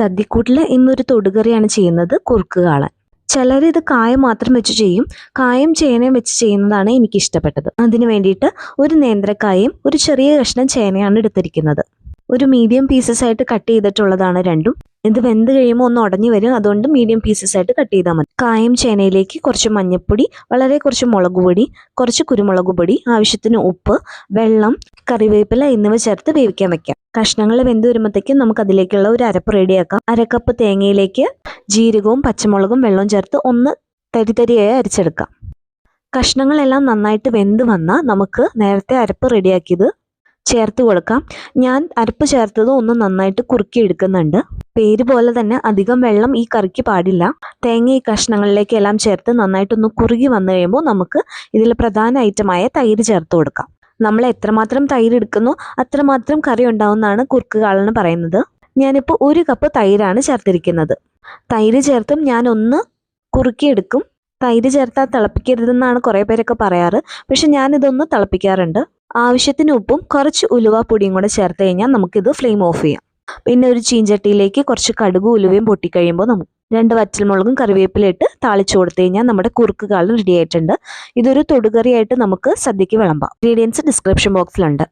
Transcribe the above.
സദ്യക്കൂട്ടിൽ ഇന്നൊരു തൊടുകറിയാണ് ചെയ്യുന്നത്, കുറുക്ക് കാളൻ. ചിലർ ഇത് കായം മാത്രം വെച്ച് ചെയ്യും. കായം ചേനയും വെച്ച് ചെയ്യുന്നതാണ് എനിക്കിഷ്ടപ്പെട്ടത്. അതിന് വേണ്ടിയിട്ട് ഒരു നേന്ത്രക്കായും ഒരു ചെറിയ കഷ്ണം ചേനയാണ് എടുത്തിരിക്കുന്നത്. ഒരു മീഡിയം പീസസ് ആയിട്ട് കട്ട് ചെയ്തിട്ടുള്ളതാണ് രണ്ടും. ഇത് വെന്ത് കഴിയുമ്പോൾ ഒന്ന് ഉടഞ്ഞു വരും, അതുകൊണ്ട് മീഡിയം പീസസ് ആയിട്ട് കട്ട് ചെയ്താൽ മതി. കായം ചേനയിലേക്ക് കുറച്ച് മഞ്ഞൾപ്പൊടി, വളരെ കുറച്ച് മുളക് പൊടി, കുറച്ച് കുരുമുളക് പൊടി, ആവശ്യത്തിന് ഉപ്പ്, വെള്ളം, കറിവേപ്പില എന്നിവ ചേർത്ത് വേവിക്കാൻ വെക്കാം. കഷ്ണങ്ങൾ വെന്ത് വരുമ്പോഴത്തേക്കും നമുക്ക് അതിലേക്കുള്ള ഒരു അരപ്പ് റെഡിയാക്കാം. അരക്കപ്പ് തേങ്ങയിലേക്ക് ജീരകവും പച്ചമുളകും വെള്ളവും ചേർത്ത് ഒന്ന് തരിതരിയായി അരച്ചെടുക്കാം. കഷ്ണങ്ങളെല്ലാം നന്നായിട്ട് വെന്ത് വന്നാൽ നമുക്ക് നേരത്തെ അരപ്പ് റെഡിയാക്കിയത് ചേർത്ത് കൊടുക്കാം. ഞാൻ അരപ്പ് ചേർത്തത് ഒന്ന് നന്നായിട്ട് കുറുക്കി എടുക്കുന്നുണ്ട്. പേര് പോലെ തന്നെ അധികം വെള്ളം ഈ കറിക്ക് പാടില്ല. തേങ്ങ ഈ കഷ്ണങ്ങളിലേക്ക് എല്ലാം ചേർത്ത് നന്നായിട്ടൊന്ന് കുറുകി വന്നു കഴിയുമ്പോൾ നമുക്ക് ഇതിൽ പ്രധാന ഐറ്റമായ തൈര് ചേർത്ത് കൊടുക്കാം. നമ്മൾ എത്രമാത്രം തൈര് എടുക്കുന്നോ അത്രമാത്രം കറി ഉണ്ടാവുമെന്നാണ് കുറുക്ക് കാളന് പറയുന്നത്. ഞാനിപ്പോൾ 1 കപ്പ് തൈരാണ് ചേർത്തിരിക്കുന്നത്. തൈര് ചേർത്തും ഞാൻ ഒന്ന് കുറുക്കിയെടുക്കും. തൈര് ചേർത്താൽ തിളപ്പിക്കരുതെന്നാണ് കുറേ പേരൊക്കെ പറയാറ്, പക്ഷെ ഞാനിതൊന്ന് തിളപ്പിക്കാറുണ്ട്. ആവശ്യത്തിന് ഉപ്പും കുറച്ച് ഉലുവാപ്പൊടിയും കൂടെ ചേർത്ത് കഴിഞ്ഞാൽ നമുക്കിത് ഫ്ലെയിം ഓഫ് ചെയ്യാം. പിന്നെ ഒരു ചീഞ്ചട്ടിയിലേക്ക് കുറച്ച് കടുകും ഉലുവയും പൊട്ടിക്കഴിയുമ്പോൾ നമുക്ക് 2 വറ്റൽമുളകും കറിവേപ്പില ഇട്ട് താളിച്ചു കൊടുത്തു കഴിഞ്ഞാൽ നമ്മുടെ കുറുക്ക് കാളൻ റെഡി ആയിട്ടുണ്ട്. ഇതൊരു തൊടുകറിയായിട്ട് നമുക്ക് സദ്യക്ക് വിളമ്പാം. Ingredients description ബോക്സിലുണ്ട്.